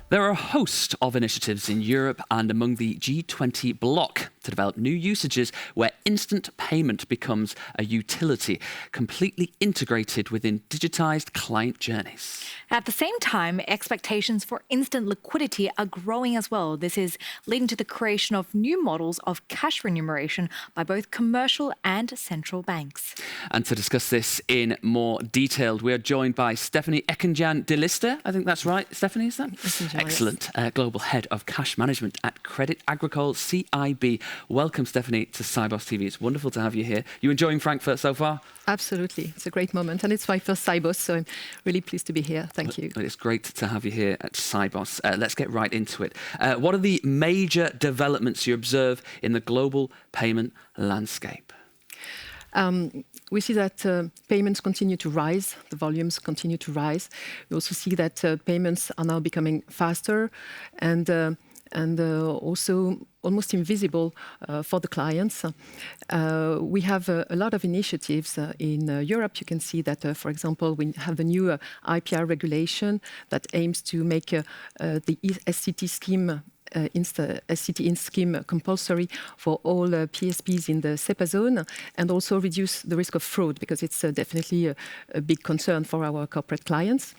There are a host of initiatives in Europe and among the G20 bloc to develop new usages where instant payment becomes a utility, completely integrated within digitized client journeys. At the same time, expectations for instant liquidity are growing as well. This is leading to the creation of new models of cash remuneration by both commercial and central banks. And to discuss this in more detail, we are joined by Stéphanie Ekindjian Delliste. I think that's right. Stephanie, is that? Excellent. Global Head of Cash Management at Crédit Agricole CIB. Welcome, Stéphanie, to Sibos TV. It's wonderful to have you here. You enjoying Frankfurt so far? Absolutely. It's a great moment. And it's my first Sibos, so I'm really pleased to be here. Thank you. It's great to have you here at Sibos. Let's get right into it. What are the major developments you observe in the global payment landscape? We see that payments continue to rise, the volumes continue to rise. We also see that payments are now becoming faster and also almost invisible for the clients. We have a lot of initiatives in Europe. You can see that, for example, we have the new IPR regulation that aims to make the SCT scheme SCT scheme compulsory for all PSPs in the SEPA zone, and also reduce the risk of fraud, because it's definitely a big concern for our corporate clients.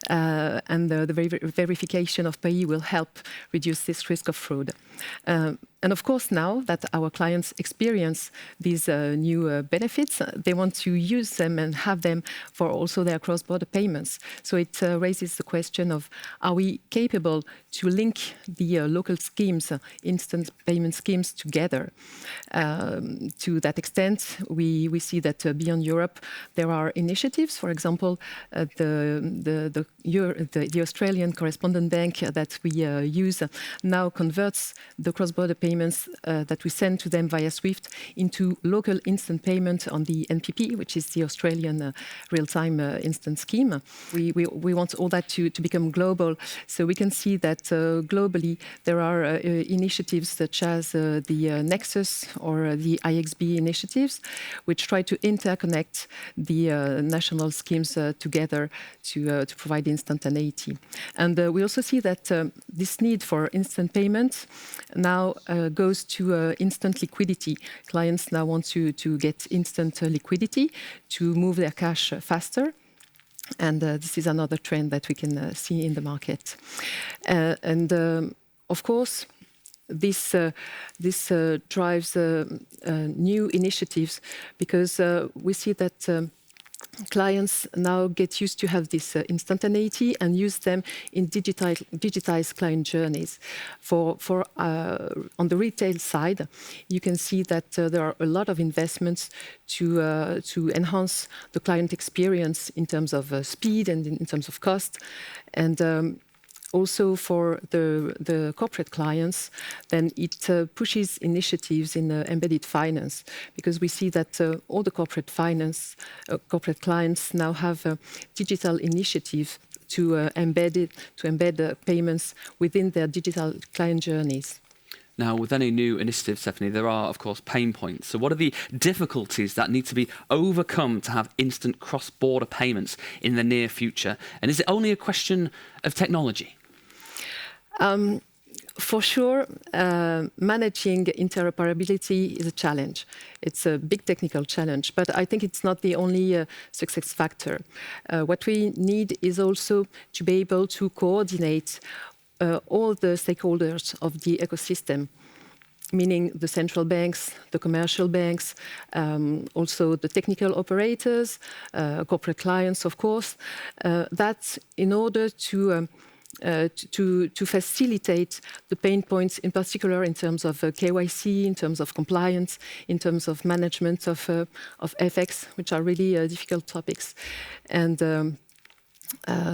And the verification of payee will help reduce this risk of fraud. And of course, now that our clients experience these new benefits, they want to use them and have them for also their cross-border payments. So it raises the question of, are we capable to link the local schemes, instant payment schemes, together? To that extent, we see that beyond Europe, there are initiatives. For example, the Australian correspondent bank that we use now converts the cross-border payments that we send to them via SWIFT into local instant payment on the NPP, which is the Australian real-time instant scheme. We want all that to become global. So we can see that globally there are initiatives such as the Nexus or the IXB initiatives, which try to interconnect the national schemes together to provide instantaneity. And we also see that this need for instant payments now goes to instant liquidity. Clients now want to get instant liquidity to move their cash faster. And this is another trend that we can see in the market. Of course, this drives new initiatives, because we see that clients now get used to have this instantaneity and use them in digitized client journeys. On the retail side, you can see that there are a lot of investments to enhance the client experience in terms of speed and in terms of cost. And also for the corporate clients, then it pushes initiatives in embedded finance, because we see that all the corporate clients now have digital initiatives to embed payments within their digital client journeys. Now, with any new initiative, Stephanie, there are, of course, pain points. So what are the difficulties that need to be overcome to have instant cross-border payments in the near future? And is it only a question of technology? For sure, managing interoperability is a challenge. It's a big technical challenge, but I think it's not the only success factor. What we need is also to be able to coordinate all the stakeholders of the ecosystem, meaning the central banks, the commercial banks, also the technical operators, corporate clients, of course. That's in order to facilitate the pain points, in particular in terms of KYC, in terms of compliance, in terms of management of FX, which are really difficult topics. And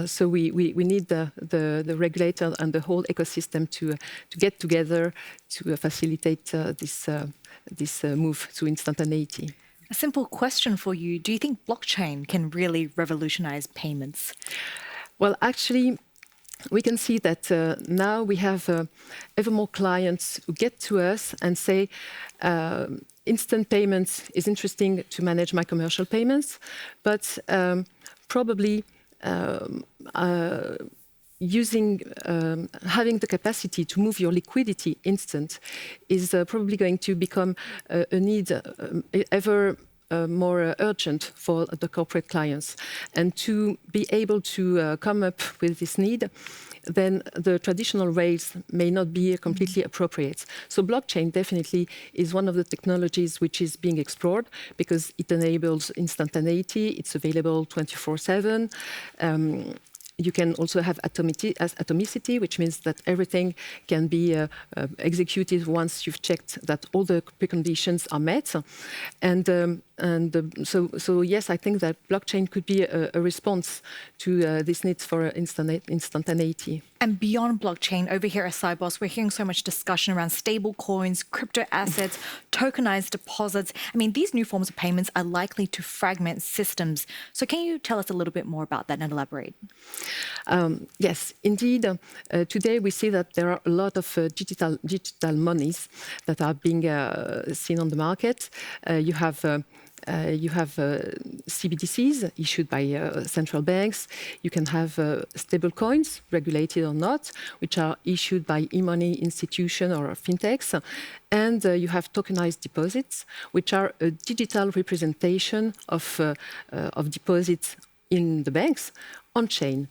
so we need the regulator and the whole ecosystem to get together to facilitate this move to instantaneity. A simple question for you. Do you think blockchain can really revolutionize payments? Well, actually, we can see that now we have ever more clients who get to us and say, instant payments is interesting to manage my commercial payments, but probably having the capacity to move your liquidity instant is probably going to become a need ever more urgent for the corporate clients. And to be able to come up with this need, then the traditional rails may not be completely appropriate. So blockchain definitely is one of the technologies which is being explored because it enables instantaneity, it's available 24/7. You can also have atomicity, which means that everything can be executed once you've checked that all the preconditions are met. So yes, I think that blockchain could be a response to this need for instantaneity. And beyond blockchain, over here at Sibos, we're hearing so much discussion around stable coins, crypto assets, tokenized deposits. I mean, these new forms of payments are likely to fragment systems. So can you tell us a little bit more about that and elaborate? Yes, indeed. Today we see that there are a lot of digital monies that are being seen on the market. You have CBDCs issued by central banks. You can have stable coins, regulated or not, which are issued by e-money institution or fintechs. And you have tokenized deposits, which are a digital representation of deposits in the banks on chain.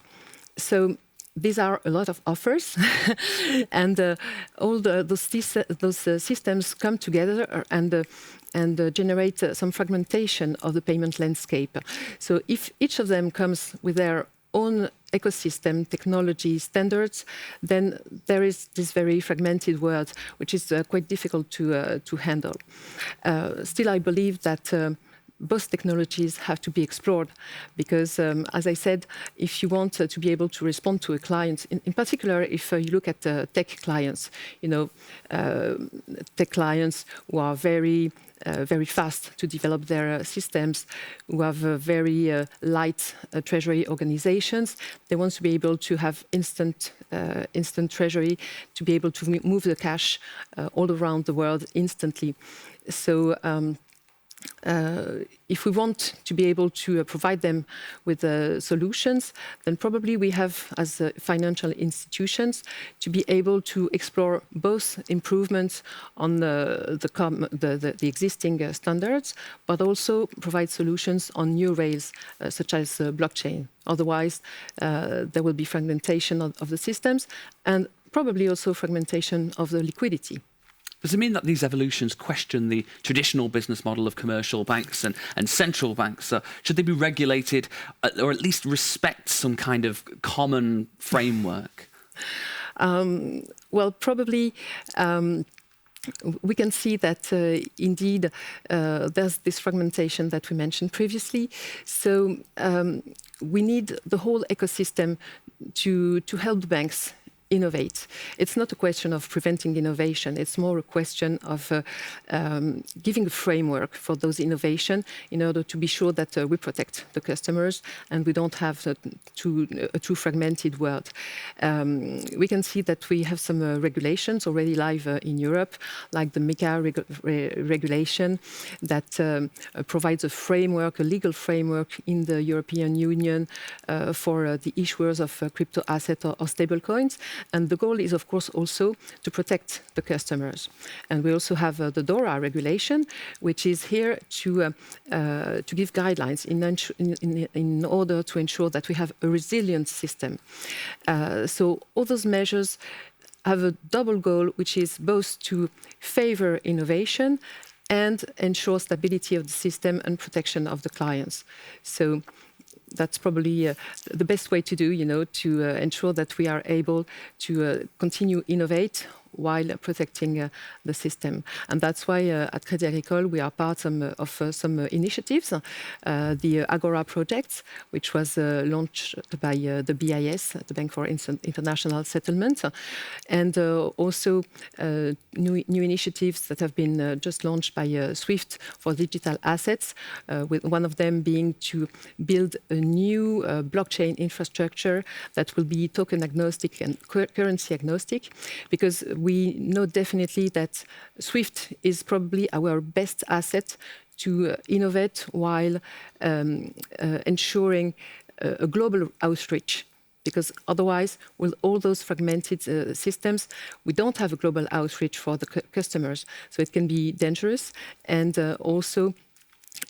So these are a lot of offers, and all those systems come together and generate some fragmentation of the payment landscape. So if each of them comes with their own ecosystem, technology, standards, then there is this very fragmented world, which is quite difficult to handle. Still, I believe that both technologies have to be explored because, as I said, if you want to be able to respond to a client, in particular, if you look at tech clients, tech clients who are very fast to develop their systems, who have very light treasury organizations. They want to be able to have instant treasury, to be able to move the cash all around the world instantly. So if we want to be able to provide them with solutions, then probably we have, as financial institutions, to be able to explore both improvements on the existing standards, but also provide solutions on new rails, such as blockchain. Otherwise, there will be fragmentation of the systems and probably also fragmentation of the liquidity. Does it mean that these evolutions question the traditional business model of commercial banks and central banks? Should they be regulated or at least respect some kind of common framework? Well, probably we can see that indeed there's this fragmentation that we mentioned previously. So we need the whole ecosystem to help the banks innovate. It's not a question of preventing innovation. It's more a question of giving a framework for those innovation in order to be sure that we protect the customers and we don't have a too fragmented world. We can see that we have some regulations already live in Europe, like the MiCA regulation that provides a framework, a legal framework in the European Union for the issuers of crypto assets or stable coins. And the goal is, of course, also to protect the customers. And we also have the DORA regulation, which is here to give guidelines in order to ensure that we have a resilient system. So all those measures have a double goal, which is both to favor innovation and ensure stability of the system and protection of the clients. So that's probably the best way to do, to ensure that we are able to continue innovate while protecting the system. And that's why at Crédit Agricole we are part of some initiatives. The Agora project, which was launched by the BIS, the Bank for International Settlement, and also new initiatives that have been just launched by SWIFT for digital assets, with one of them being to build a new blockchain infrastructure that will be token agnostic and currency agnostic, because we know definitely that SWIFT is probably our best asset to innovate while ensuring a global outreach because otherwise, with all those fragmented systems, we don't have a global outreach for the customers. So it can be dangerous, and also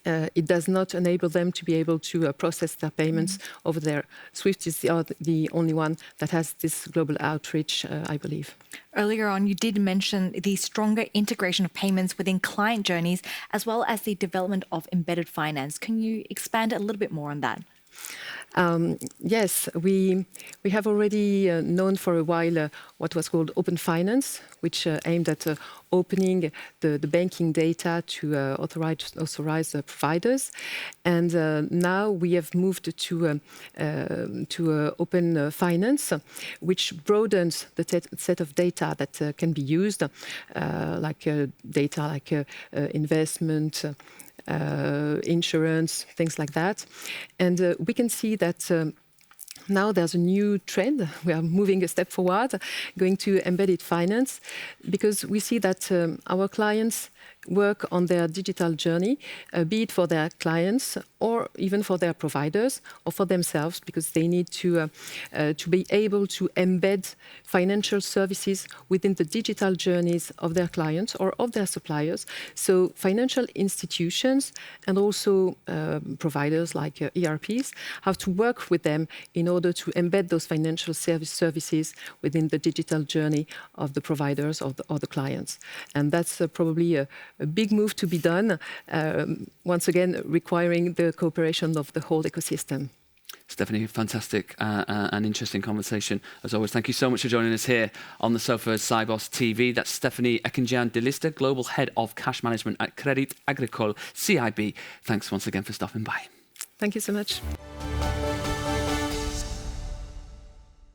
it does not enable them to be able to process their payments over there. SWIFT is the only one that has this global outreach, I believe. Earlier on, you did mention the stronger integration of payments within client journeys, as well as the development of embedded finance. Can you expand a little bit more on that? Yes, we have already known for a while what was called open finance, which aimed at opening the banking data to authorized providers. And now we have moved to open finance, which broadens the set of data that can be used, like data like investment, insurance, things like that. And we can see that now there's a new trend. We are moving a step forward, going to embedded finance, because we see that our clients work on their digital journey, be it for their clients or even for their providers or for themselves, because they need to be able to embed financial services within the digital journeys of their clients or of their suppliers. So financial institutions and also providers like ERPs have to work with them in order to embed those financial services within the digital journey of the providers or the clients. And that's probably a big move to be done, once again requiring the cooperation of the whole ecosystem. Stephanie, fantastic and interesting conversation. As always, thank you so much for joining us here on the sofa of Sibos TV. That's Stéphanie Ekindjian Delliste, Global Head of Cash Management at Crédit Agricole CIB. Thanks once again for stopping by. Thank you so much.